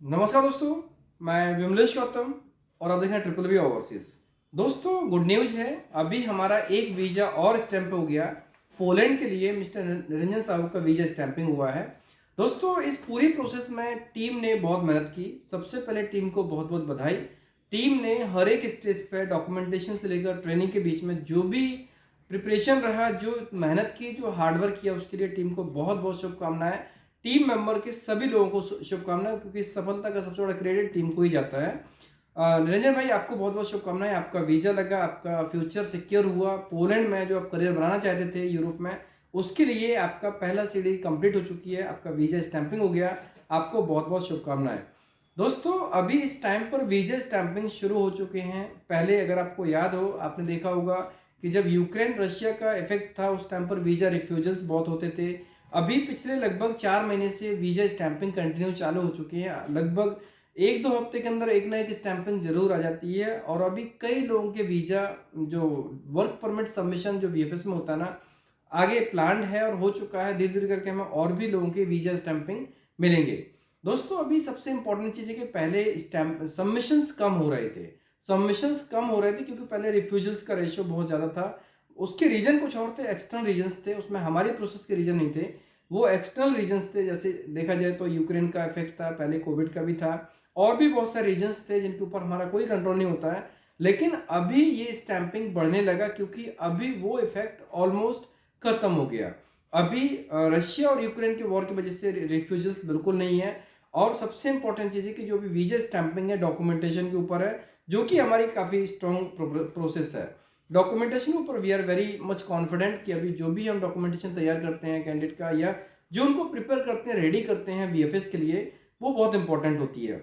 नमस्कार दोस्तों, मैं विमलेश गौतम और आप देख रहे हैं ट्रिपल वी ओवरसीज। दोस्तों गुड न्यूज है, अभी हमारा एक वीज़ा और स्टैंप हो गया। पोलैंड के लिए मिस्टर निरंजन साहू का वीज़ा स्टैंपिंग हुआ है। दोस्तों इस पूरी प्रोसेस में टीम ने बहुत मेहनत की। सबसे पहले टीम को बहुत बहुत बधाई। टीम ने हर एक स्टेज पे डॉक्यूमेंटेशन से लेकर ट्रेनिंग के बीच में जो भी प्रिपरेशन रहा, जो मेहनत की, जो हार्डवर्क किया, उसके लिए टीम को बहुत बहुत शुभकामनाएं। टीम मेंबर के सभी लोगों को शुभकामनाएं, क्योंकि सफलता का सबसे बड़ा क्रेडिट टीम को ही जाता है। निरंजन भाई, आपको बहुत बहुत शुभकामनाएं। आपका वीज़ा लगा, आपका फ्यूचर सिक्योर हुआ। पोलैंड में जो आप करियर बनाना चाहते थे यूरोप में, उसके लिए आपका पहला सीढ़ी कंप्लीट हो चुकी है, आपका वीज़ा स्टैंपिंग हो गया। आपको बहुत बहुत शुभकामनाएं। दोस्तों अभी इस टाइम पर वीज़ा स्टैंपिंग शुरू हो चुके हैं। पहले अगर आपको याद हो, आपने देखा होगा कि जब यूक्रेन रशिया का इफेक्ट था, उस टाइम पर वीज़ा रिफ्यूजल्स बहुत होते थे। अभी पिछले लगभग 4 महीने से वीज़ा स्टैंपिंग कंटिन्यू चालू हो चुकी है। लगभग 1-2 हफ्ते के अंदर एक ना एक स्टैंपिंग जरूर आ जाती है। और अभी कई लोगों के वीज़ा जो वर्क परमिट सबमिशन जो वीएफएस में होता है ना, आगे प्लान्ड है और हो चुका है। धीरे धीरे करके हमें और भी लोगों के वीज़ा स्टैंपिंग मिलेंगे। दोस्तों अभी सबसे इंपॉर्टेंट चीज़ है कि पहले स्टैंप सबमिशंस कम हो रहे थे। सबमिशंस कम हो रहे थे क्योंकि पहले रिफ्यूजल्स का रेशियो बहुत ज़्यादा था। उसके रीज़न कुछ और थे, एक्सटर्नल रीजंस थे, उसमें हमारी प्रोसेस के रीज़न नहीं थे, वो एक्सटर्नल रीजंस थे। जैसे देखा जाए तो यूक्रेन का इफेक्ट था, पहले कोविड का भी था, और भी बहुत सारे रीजंस थे जिनके ऊपर हमारा कोई कंट्रोल नहीं होता है। लेकिन अभी ये स्टैंपिंग बढ़ने लगा क्योंकि अभी वो इफेक्ट ऑलमोस्ट खत्म हो गया। अभी रशिया और यूक्रेन के वॉर की वजह से रिफ्यूजल्स बिल्कुल नहीं है। और सबसे इंपॉर्टेंट चीज़ है कि जो भी वीजा स्टैंपिंग है डॉक्यूमेंटेशन के ऊपर है, जो कि हमारी काफ़ी स्ट्रॉन्ग प्रोसेस है। डॉक्यूमेंटेशन के ऊपर we are very much confident कि अभी जो भी हम डॉक्यूमेंटेशन तैयार करते हैं कैंडिडेट का, या जो उनको प्रिपेयर करते हैं, रेडी करते हैं वीएफएस के लिए, वो बहुत इंपॉर्टेंट होती है।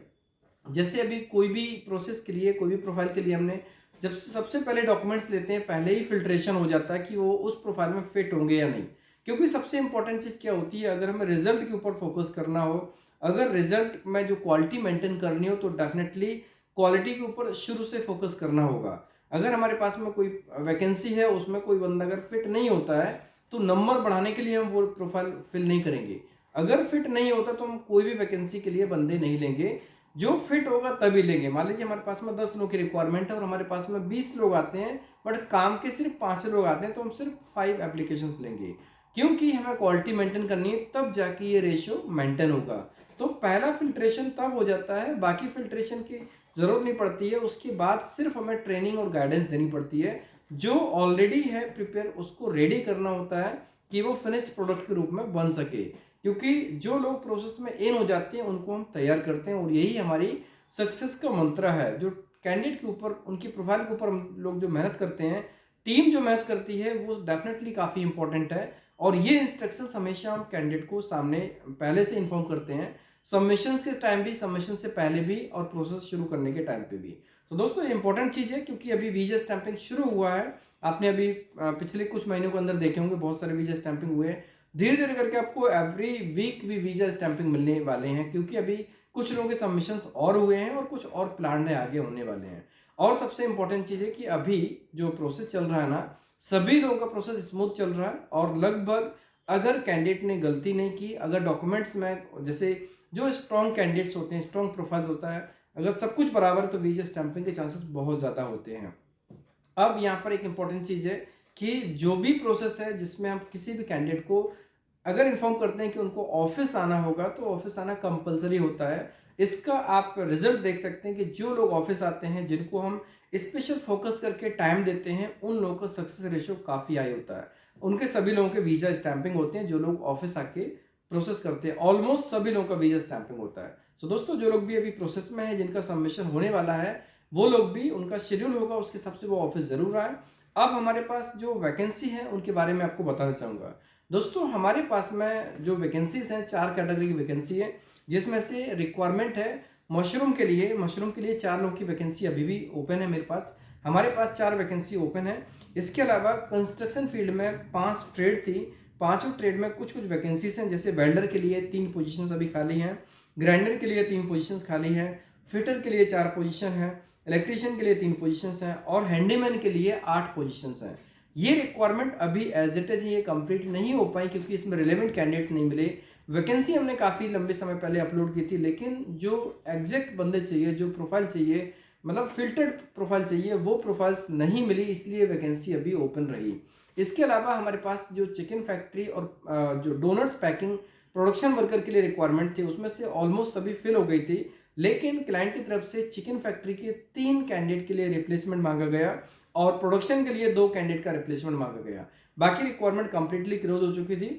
जैसे अभी कोई भी प्रोसेस के लिए, कोई भी प्रोफाइल के लिए हमने जब सबसे पहले डॉक्यूमेंट्स लेते हैं, पहले ही फिल्ट्रेशन हो जाता है कि वो उस प्रोफाइल में फिट होंगे या नहीं। क्योंकि सबसे इंपॉर्टेंट चीज़ क्या होती है, अगर हमें रिजल्ट के ऊपर फोकस करना हो, अगर रिजल्ट में जो क्वालिटी मेंटेन करनी हो, तो डेफिनेटली क्वालिटी के ऊपर शुरू से फोकस करना होगा। अगर हमारे पास में कोई वैकेंसी है, उसमें कोई बंदा अगर फिट नहीं होता है, तो नंबर बढ़ाने के लिए हम वो प्रोफाइल फिल नहीं करेंगे। अगर फिट नहीं होता तो हम कोई भी वैकेंसी के लिए बंदे नहीं लेंगे। जो फिट होगा तभी लेंगे। मान लीजिए हमारे पास में 10 लोग की रिक्वायरमेंट है और हमारे पास में 20 लोग आते हैं, बट काम के सिर्फ 5 लोग आते हैं, तो हम सिर्फ 5 एप्लीकेशंस लेंगे, क्योंकि हमें क्वालिटी मेंटेन करनी है, तब जाके ये रेशियो मेंटेन होगा। तो पहला फिल्ट्रेशन तब हो जाता है, बाकी फिल्ट्रेशन की जरूरत नहीं पड़ती है। उसके बाद सिर्फ हमें ट्रेनिंग और गाइडेंस देनी पड़ती है। जो ऑलरेडी है प्रिपेयर, उसको रेडी करना होता है कि वो फिनिश्ड प्रोडक्ट के रूप में बन सके। क्योंकि जो लोग प्रोसेस में इन हो जाते हैं उनको हम तैयार करते हैं, और यही हमारी सक्सेस का मंत्र है। जो कैंडिडेट के ऊपर, उनकी प्रोफाइल के ऊपर हम लोग जो मेहनत करते हैं, टीम जो मेहनत करती है, वो डेफिनेटली काफ़ी इंपॉर्टेंट है। और ये इंस्ट्रक्शन हमेशा हम कैंडिडेट को सामने पहले से इन्फॉर्म करते हैं, सबमिशन के टाइम भी, सबमिशन से पहले भी, और प्रोसेस शुरू करने के टाइम पे भी। तो दोस्तों ये इंपॉर्टेंट चीज़ है, क्योंकि अभी वीजा स्टैंपिंग शुरू हुआ है। आपने अभी पिछले कुछ महीनों के अंदर देखे होंगे बहुत सारे वीजा स्टैंपिंग हुए हैं। धीरे धीरे करके आपको एवरी वीक भी वीजा स्टैंपिंग मिलने वाले हैं, क्योंकि अभी कुछ लोगों के सबमिशंस और हुए हैं और कुछ और प्लान है आगे होने वाले हैं। और सबसे इंपॉर्टेंट चीज़ है कि अभी जो प्रोसेस चल रहा है ना, सभी लोगों का प्रोसेस स्मूथ चल रहा है। और लगभग अगर कैंडिडेट ने गलती नहीं की, अगर डॉक्यूमेंट्स में, जैसे जो स्ट्रॉन्ग कैंडिडेट्स होते हैं, स्ट्रॉन्ग प्रोफाइल्स होता है, अगर सब कुछ बराबर है, तो वीजा स्टैंपिंग के चांसेस बहुत ज़्यादा होते हैं। अब यहाँ पर एक इंपॉर्टेंट चीज़ है कि जो भी प्रोसेस है जिसमें हम किसी भी कैंडिडेट को अगर इन्फॉर्म करते हैं कि उनको ऑफिस आना होगा, तो ऑफिस आना कंपलसरी होता है। इसका आप रिजल्ट देख सकते हैं कि जो लोग ऑफिस आते हैं, जिनको हम स्पेशल फोकस करके टाइम देते हैं, उन लोगों का सक्सेस रेशियो काफ़ी हाई होता है। उनके सभी लोगों के वीज़ा स्टैंपिंग होते हैं। जो लोग ऑफिस आके प्रोसेस करते हैं, ऑलमोस्ट सभी लोगों का वीज़ा स्टैंपिंग होता है। सो दोस्तों जो लोग भी अभी प्रोसेस में है, जिनका सबमिशन होने वाला है, वो लोग भी, उनका शेड्यूल होगा उसके हिसाब से वो ऑफिस ज़रूर आए। अब हमारे पास जो वैकेंसी है उनके बारे में आपको बताना चाहूँगा। दोस्तों हमारे पास में जो वैकेंसीज हैं, 4 कैटेगरी की वैकेंसी है, जिसमें से रिक्वायरमेंट है मशरूम के लिए 4 लोग की वैकेंसी अभी भी ओपन है मेरे पास। हमारे पास 4 वैकेंसी ओपन है। इसके अलावा कंस्ट्रक्शन फील्ड में 5 ट्रेड थी, पांचों ट्रेड में कुछ कुछ वैकेंसीज हैं। जैसे वेल्डर के लिए 3 पोजीशंस अभी खाली हैं, ग्राइंडर के लिए 3 पोजीशंस खाली हैं, फिटर के लिए 4 पोजीशन है, इलेक्ट्रीशियन के लिए 3 पोजीशंस हैं, और हैंडीमैन के लिए 8 पोजीशंस हैं। ये रिक्वायरमेंट अभी एज इट इज ये कंप्लीट नहीं हो पाई, क्योंकि इसमें रिलेवेंट कैंडिडेट्स नहीं मिले। वैकेंसी हमने काफ़ी लंबे समय पहले अपलोड की थी, लेकिन जो एग्जैक्ट बंदे चाहिए, जो प्रोफाइल चाहिए, मतलब फिल्टर्ड प्रोफाइल चाहिए, वो प्रोफाइल्स नहीं मिली, इसलिए वैकेंसी अभी ओपन रही। इसके अलावा हमारे पास जो चिकन फैक्ट्री और जो डोनट्स पैकिंग प्रोडक्शन वर्कर के लिए रिक्वायरमेंट थी, उसमें से ऑलमोस्ट सभी फिल हो गई थी, लेकिन क्लाइंट की तरफ से चिकन फैक्ट्री के 3 कैंडिडेट के लिए रिप्लेसमेंट मांगा गया और प्रोडक्शन के लिए 2 कैंडिडेट का रिप्लेसमेंट मांगा गया। बाकी रिक्वायरमेंट कंप्लीटली क्लोज हो चुकी थी।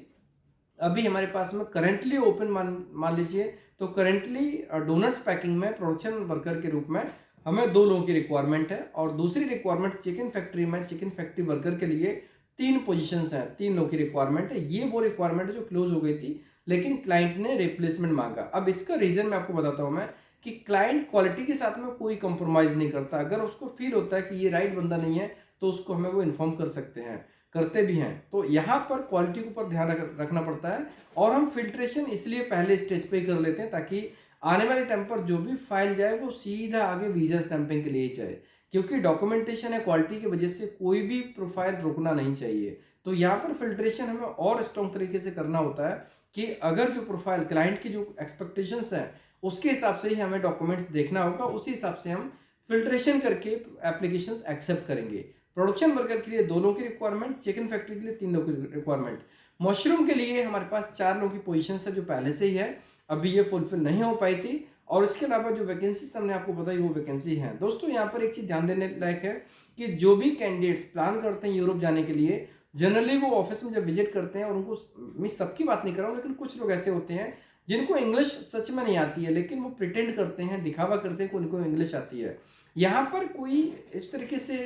अभी हमारे पास में करंटली ओपन मान लीजिए तो करंटली डोनट्स पैकिंग में प्रोडक्शन वर्कर के रूप में हमें 2 लोगों की रिक्वायरमेंट है, और दूसरी रिक्वायरमेंट चिकन फैक्ट्री में चिकन फैक्ट्री वर्कर के लिए 3 पोजीशंस हैं, 3 लोगों की रिक्वायरमेंट है। ये वो रिक्वायरमेंट है जो क्लोज हो गई थी, लेकिन क्लाइंट ने रिप्लेसमेंट मांगा। अब इसका रीजन मैं आपको बताता हूं मैं कि क्लाइंट क्वालिटी के साथ में कोई कंप्रोमाइज नहीं करता। अगर उसको फील होता है कि ये राइट बंदा नहीं है तो उसको हमें वो इन्फॉर्म कर सकते हैं, करते भी हैं। तो यहाँ पर क्वालिटी के ऊपर ध्यान रखना पड़ता है, और हम फिल्ट्रेशन इसलिए पहले स्टेज पे ही कर लेते हैं ताकि आने वाले टाइम पर जो भी फाइल जाए वो सीधा आगे वीजा स्टैंपिंग के लिए जाए, क्योंकि डॉक्यूमेंटेशन या क्वालिटी की वजह से कोई भी प्रोफाइल रुकना नहीं चाहिए। तो यहाँ पर फिल्ट्रेशन हमें और स्ट्रॉन्ग तरीके से करना होता है कि अगर जो प्रोफाइल क्लाइंट की जो एक्सपेक्टेशंस हैं उसके हिसाब से ही हमें डॉक्यूमेंट्स देखना होगा, उसी हिसाब से हम फिल्ट्रेशन करके एप्लीकेशंस एक्सेप्ट करेंगे। प्रोडक्शन वर्कर के लिए 2 लोगों की रिक्वायरमेंट, चिकन फैक्ट्री के लिए 3 लोगों की रिक्वायरमेंट, मशरूम के लिए हमारे पास 4 लोगों की पोजीशन है जो पहले से ही है, अभी ये फुलफिल नहीं हो पाई थी। और इसके अलावा जो वैकेंसी हमने आपको बताई वो वैकेंसी है। दोस्तों यहाँ पर एक चीज ध्यान देने लायक है कि जो भी कैंडिडेट्स प्लान करते हैं यूरोप जाने के लिए, जनरली वो ऑफिस में जब विजिट करते हैं, और उनको, मैं सबकी बात नहीं कर रहा हूँ, लेकिन कुछ लोग ऐसे होते हैं जिनको इंग्लिश सच में नहीं आती है, लेकिन वो प्रिटेंड करते हैं, दिखावा करते हैं कि उनको इंग्लिश आती है। यहाँ पर कोई इस तरीके से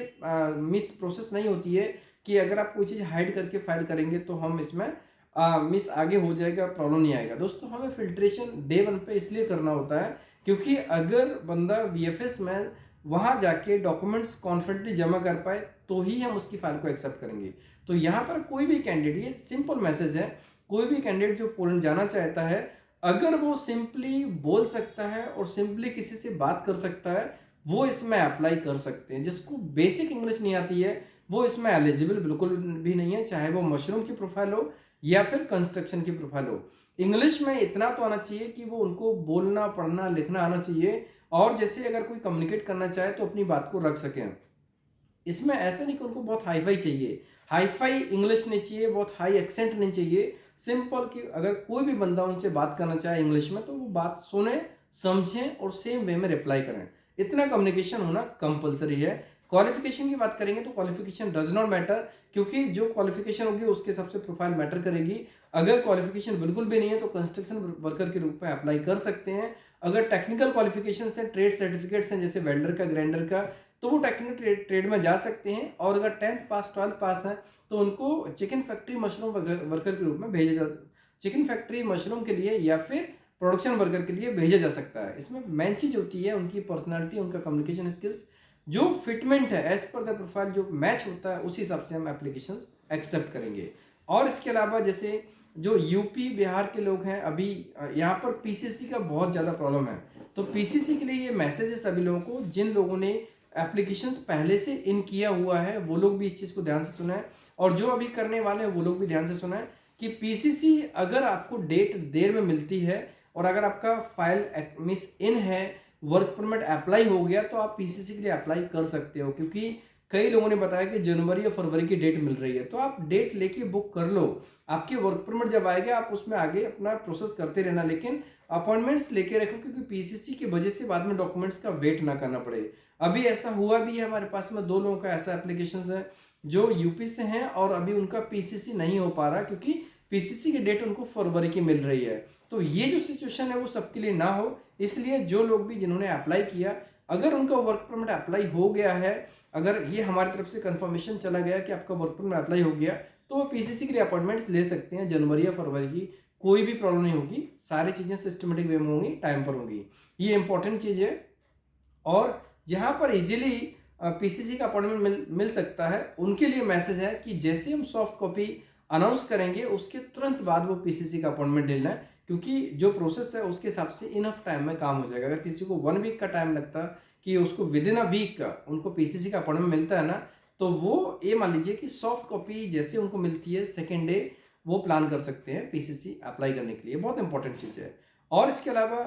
मिस प्रोसेस नहीं होती है कि अगर आप कोई चीज़ हाइड करके फाइल करेंगे तो हम इसमें मिस आगे हो जाएगा, प्रॉब्लम नहीं आएगा। दोस्तों हमें फिल्ट्रेशन डे 1 पे इसलिए करना होता है क्योंकि अगर बंदा वीएफएस में वहाँ जाके डॉक्यूमेंट्स कॉन्फिडेंटली जमा कर पाए तो ही हम उसकी फाइल को एक्सेप्ट करेंगे। तो यहाँ पर कोई भी कैंडिडेट, ये सिंपल मैसेज है, कोई भी कैंडिडेट जो पोलैंड जाना चाहता है, अगर वो सिंपली बोल सकता है और सिंपली किसी से बात कर सकता है, वो इसमें अप्लाई कर सकते हैं। जिसको बेसिक इंग्लिश नहीं आती है वो इसमें एलिजिबल बिल्कुल भी नहीं है, चाहे वो मशरूम की प्रोफाइल हो या फिर कंस्ट्रक्शन की प्रोफाइल हो। इंग्लिश में इतना तो आना चाहिए कि वो उनको बोलना, पढ़ना, लिखना आना चाहिए, और जैसे अगर कोई कम्युनिकेट करना चाहे तो अपनी बात को रख सकें। इसमें ऐसा नहीं कि उनको बहुत हाईफाई चाहिए, हाईफाई इंग्लिश नहीं चाहिए, बहुत हाई एक्सेंट नहीं चाहिए। सिंपल कि अगर कोई भी बंदा उनसे बात करना चाहे इंग्लिश में तो वो बात सुने, समझें और सेम वे में रिप्लाई करें। इतना कम्युनिकेशन होना कंपलसरी है। क्वालिफिकेशन की बात करेंगे तो क्वालिफिकेशन डज नॉट मैटर, क्योंकि जो क्वालिफिकेशन होगी उसके हिसाब से प्रोफाइल मैटर करेगी। अगर क्वालिफिकेशन बिल्कुल भी नहीं है तो कंस्ट्रक्शन वर्कर के रूप में अप्लाई कर सकते हैं। अगर टेक्निकल क्वालिफिकेशन है, ट्रेड सर्टिफिकेट्स हैं जैसे वेल्डर का, ग्राइंडर का, तो वो टेक्निकल ट्रेड में जा सकते हैं। और अगर 10th पास 12th पास है तो उनको चिकन फैक्ट्री मशरूम वर्कर के रूप में भेजा जा, चिकन फैक्ट्री मशरूम के लिए या फिर प्रोडक्शन वर्कर के लिए भेजा जा सकता है। इसमें मेन चीज होती है उनकी पर्सनालिटी, उनका कम्युनिकेशन स्किल्स, जो फिटमेंट है एज पर द प्रोफाइल, जो मैच होता है उसी हिसाब से हम एप्लीकेशंस एक्सेप्ट करेंगे। और इसके अलावा जैसे जो यूपी बिहार के लोग हैं, अभी यहाँ पर पीसीसी का बहुत ज़्यादा प्रॉब्लम है, तो पीसीसी के लिए ये मैसेज है सभी लोगों को, जिन लोगों ने एप्लीकेशंस पहले से इन किया हुआ है वो लोग भी इस चीज़ को ध्यान से सुना है, और जो अभी करने वाले हैं वो लोग भी ध्यान से सुना है कि पीसीसी अगर आपको डेट देर में मिलती है और अगर आपका फाइल मिस इन है, वर्क परमिट अप्लाई हो गया, तो आप पीसीसी के लिए अप्लाई कर सकते हो। क्योंकि कई लोगों ने बताया कि जनवरी या फरवरी की डेट मिल रही है, तो आप डेट लेके बुक कर लो। आपके वर्क परमिट जब आएगा आप उसमें आगे अपना प्रोसेस करते रहना, लेकिन अपॉइंटमेंट्स लेके रखो, क्योंकि पीसीसी की वजह से बाद में डॉक्यूमेंट्स का वेट ना करना पड़े। अभी ऐसा हुआ भी है, हमारे पास में 2 लोगों का ऐसा एप्लीकेशन है जो यूपी से हैं और अभी उनका पीसीसी नहीं हो पा रहा, क्योंकि पीसीसी की डेट उनको फरवरी की मिल रही है। तो ये जो सिचुएशन है वो सबके लिए ना हो, इसलिए जो लोग भी जिन्होंने अप्लाई किया, अगर उनका वर्क परमिट अप्लाई हो गया है, अगर ये हमारी तरफ से कंफर्मेशन चला गया कि आपका वर्क परमिट अप्लाई हो गया, तो वो पीसीसी के लिए अपॉइंटमेंट्स ले सकते हैं जनवरी या फरवरी की, कोई भी प्रॉब्लम नहीं होगी, सारी चीज़ें सिस्टमेटिक वे में होंगी, टाइम पर होंगी। ये इंपॉर्टेंट चीज़ है। और जहाँ पर इजीली पीसीसी का अपॉइंटमेंट मिल सकता है उनके लिए मैसेज है कि जैसे हम सॉफ्ट कॉपी अनाउंस करेंगे उसके तुरंत बाद वो पीसीसी का अपॉइंटमेंट लेना है, क्योंकि जो प्रोसेस है उसके हिसाब से इनफ टाइम में काम हो जाएगा। अगर किसी को 1 वीक का टाइम लगता कि उसको विद इन अ वीक का उनको पीसीसी का अपॉइंटमेंट मिलता है ना, तो वो ये मान लीजिए कि सॉफ्ट कॉपी जैसे उनको मिलती है सेकेंड डे, वो प्लान कर सकते हैं पीसीसी अप्लाई करने के लिए, बहुत इंपॉर्टेंट चीज़ है। और इसके अलावा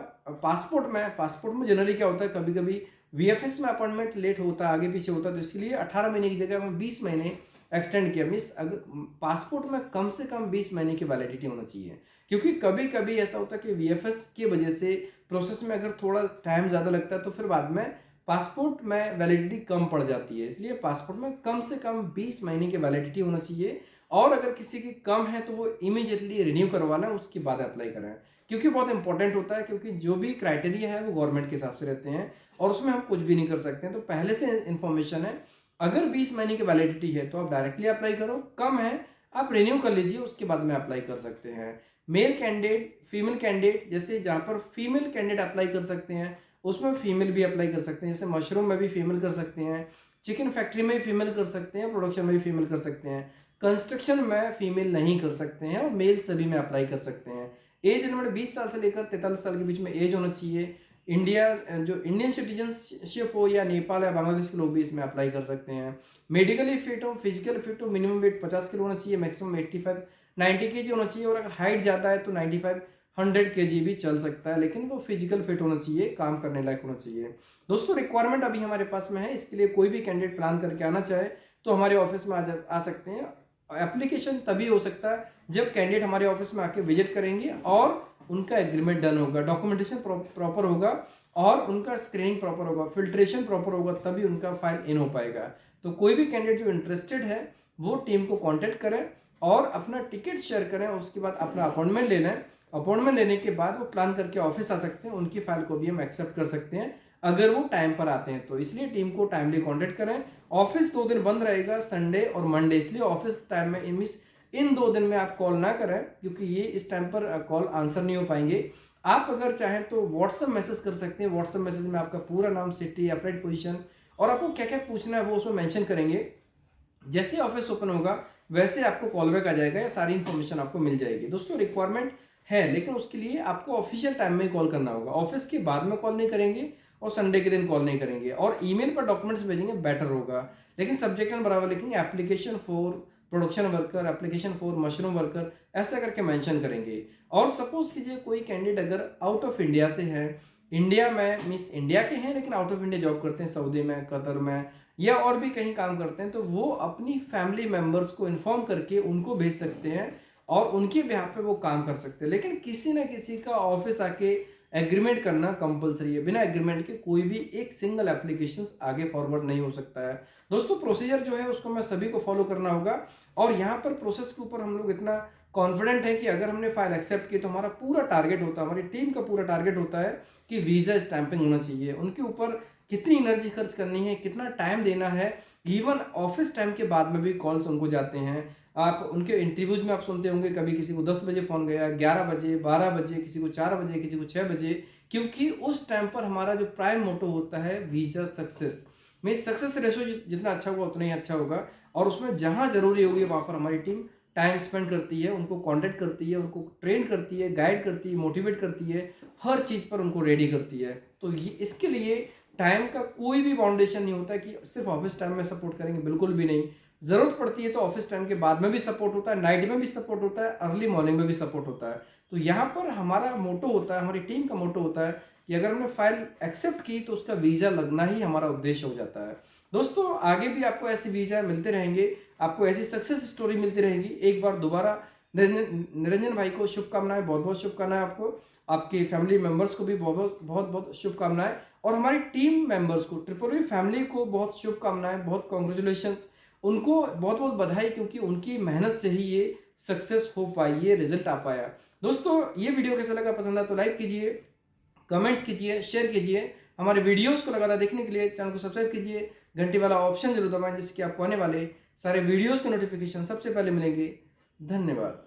पासपोर्ट में जनरली क्या होता है, कभी कभी वीएफएस में अपॉइंटमेंट लेट होता है, आगे पीछे होता है, तो इसलिए 18 महीने की जगह में 20 महीने एक्सटेंड किया। मीन्स अगर पासपोर्ट में कम से कम 20 महीने की वैलिडिटी होना चाहिए, क्योंकि कभी कभी ऐसा होता है कि वीएफएस की वजह से प्रोसेस में अगर थोड़ा टाइम ज़्यादा लगता है तो फिर बाद में पासपोर्ट में वैलिडिटी कम पड़ जाती है। इसलिए पासपोर्ट में कम से कम 20 महीने की वैलिडिटी होना चाहिए, और अगर किसी की कम है तो वो इमीडिएटली रिन्यू करवाना, उसके बाद अप्लाई करें, क्योंकि बहुत इंपॉर्टेंट होता है, क्योंकि जो भी क्राइटेरिया है वो गवर्नमेंट के हिसाब से रहते हैं और उसमें हम कुछ भी नहीं कर सकते हैं। तो पहले से इन्फॉर्मेशन है, अगर 20 महीने की वैलिडिटी है तो आप डायरेक्टली अप्लाई करो, कम है आप रिन्यू कर लीजिए, उसके बाद में अप्लाई कर सकते हैं। मेल कैंडिडेट, फीमेल कैंडिडेट, जैसे जहाँ पर फीमेल कैंडिडेट अप्लाई कर सकते हैं उसमें फीमेल भी अप्लाई कर सकते हैं, जैसे मशरूम में भी फीमेल कर सकते हैं, चिकन फैक्ट्री में भी फीमेल कर सकते हैं, प्रोडक्शन में भी फीमेल कर सकते हैं, कंस्ट्रक्शन में फीमेल नहीं कर सकते हैं, और मेल सभी में अप्लाई कर सकते हैं। एज लिमिट 20 साल से लेकर 43 साल के बीच में एज होना चाहिए। इंडिया जो इंडियन सिटीजनशिप हो या नेपाल या बांग्लादेश के लोग भी इसमें अप्लाई कर सकते हैं। मेडिकली फिट हो, फिजिकल फिट हो, मिनिमम वेट 50 किलो होना चाहिए, मैक्सिमम 85-90 केजी होना चाहिए, और अगर हाइट ज़्यादा है तो 95-100 केजी भी चल सकता है, लेकिन वो फिजिकल फिट होना चाहिए, काम करने लायक होना चाहिए। दोस्तों रिक्वायरमेंट अभी हमारे पास में है, इसके लिए कोई भी कैंडिडेट प्लान करके आना चाहे तो हमारे ऑफिस में आ सकते हैं। एप्लीकेशन तभी हो सकता है जब कैंडिडेट हमारे ऑफिस में आके विजिट करेंगे और उनका एग्रीमेंट डन होगा, डॉक्यूमेंटेशन प्रॉपर होगा और उनका स्क्रीनिंग प्रॉपर होगा, फिल्ट्रेशन प्रॉपर होगा, तभी उनका फाइल इन हो पाएगा। तो कोई भी कैंडिडेट जो इंटरेस्टेड है वो टीम को कांटेक्ट करें और अपना टिकट शेयर करें, उसके बाद अपना अपॉइंटमेंट ले लें। अपॉइंटमेंट लेने के बाद वो प्लान करके ऑफिस आ सकते हैं, उनकी फाइल को भी हम एक्सेप्ट कर सकते हैं अगर वो टाइम पर आते हैं तो। इसलिए टीम को टाइमली कांटेक्ट करें। ऑफिस 2 दिन बंद रहेगा, संडे और मंडे, इसलिए ऑफिस टाइम में इन 2 दिन में आप कॉल ना करें, क्योंकि ये इस टाइम पर कॉल आंसर नहीं हो पाएंगे। आप अगर चाहें तो व्हाट्सएप मैसेज कर सकते हैं, व्हाट्सएप मैसेज में आपका पूरा नाम, सिटी, अप्लाइड पोजीशन और आपको क्या क्या पूछना है वो उसमें मेंशन करेंगे। जैसे ऑफिस ओपन होगा वैसे आपको कॉल बैक आ जाएगा, या सारी इन्फॉर्मेशन आपको मिल जाएगी। दोस्तों रिक्वायरमेंट है, लेकिन उसके लिए आपको ऑफिशियल टाइम में कॉल करना होगा, ऑफिस के बाद में कॉल नहीं करेंगे और संडे के दिन कॉल नहीं करेंगे, और ईमेल पर डॉक्यूमेंट्स भेजेंगे बेटर होगा। लेकिन सब्जेक्ट में बराबर लिखेंगे application for production worker, application for mushroom worker, ऐसा करके मेंशन करेंगे। और सपोज कीजिए कोई कैंडिडेट अगर आउट ऑफ इंडिया से है, इंडिया में मीन्स इंडिया के हैं लेकिन आउट ऑफ इंडिया जॉब करते हैं, सऊदी में, कतर में या और भी कहीं काम करते हैं, तो वो अपनी फैमिली मेंबर्स को इन्फॉर्म करके उनको भेज सकते हैं और उनके बिहाफ पे वो काम कर सकते हैं। लेकिन किसी ना किसी का ऑफिस आके एग्रीमेंट करना कंपलसरी है, बिना एग्रीमेंट के कोई भी एक सिंगल एप्लीकेशन आगे फॉरवर्ड नहीं हो सकता है। दोस्तों प्रोसीजर जो है उसको मैं सभी को फॉलो करना होगा, और यहाँ पर प्रोसेस के ऊपर हम लोग इतना कॉन्फिडेंट है कि अगर हमने फाइल एक्सेप्ट की तो हमारा पूरा टारगेट होता है, हमारी टीम का पूरा टारगेट होता है कि वीज़ा स्टैंपिंग होना चाहिए। उनके ऊपर कितनी एनर्जी खर्च करनी है, कितना टाइम देना है, इवन ऑफिस टाइम के बाद में भी कॉल्स उनको जाते हैं। आप उनके इंटरव्यूज में आप सुनते होंगे कभी किसी को 10 बजे फ़ोन गया, 11 बजे, 12 बजे, किसी को 4 बजे, किसी को 6 बजे, क्योंकि उस टाइम पर हमारा जो प्राइम मोटो होता है वीज़ा सक्सेस में, सक्सेस रेशो जितना अच्छा होगा उतना ही अच्छा होगा, और उसमें जहाँ ज़रूरी होगी वहाँ पर हमारी टीम टाइम स्पेंड करती है, उनको कॉन्टेक्ट करती है, उनको ट्रेन करती है, गाइड करती है, मोटिवेट करती है, हर चीज़ पर उनको रेडी करती है। तो ये इसके लिए टाइम का कोई भी बाउंडेशन नहीं होता कि सिर्फ ऑफिस टाइम में सपोर्ट करेंगे, बिल्कुल भी नहीं। ज़रूरत पड़ती है तो ऑफिस टाइम के बाद में भी सपोर्ट होता है, नाइट में भी सपोर्ट होता है, अर्ली मॉर्निंग में भी सपोर्ट होता है। तो यहाँ पर हमारा मोटो होता है, हमारी टीम का मोटो होता है कि अगर हमने फाइल एक्सेप्ट की तो उसका वीज़ा लगना ही हमारा उद्देश्य हो जाता है। दोस्तों आगे भी आपको ऐसे वीज़ा मिलते रहेंगे, आपको ऐसी सक्सेस स्टोरी मिलती रहेगी। एक बार दोबारा निरंजन भाई को शुभकामनाएं, बहुत बहुत शुभकामनाएं आपको, आपके फैमिली मेम्बर्स को भी बहुत बहुत शुभकामनाएं, और हमारी टीम मेंबर्स को, ट्रिपल फैमिली को बहुत शुभकामनाएं, बहुत कॉन्ग्रेचुलेशंस, उनको बहुत बहुत बधाई, क्योंकि उनकी मेहनत से ही ये सक्सेस हो पाई, ये रिजल्ट आ पाया। दोस्तों ये वीडियो कैसा लगा, पसंद आया तो लाइक कीजिए, कमेंट्स कीजिए, शेयर कीजिए। हमारे वीडियोस को लगातार देखने के लिए चैनल को सब्सक्राइब कीजिए, घंटी वाला ऑप्शन जरूर दबाएं, जिससे कि आपको आने वाले सारे वीडियोस के नोटिफिकेशन सबसे पहले मिलेंगे। धन्यवाद।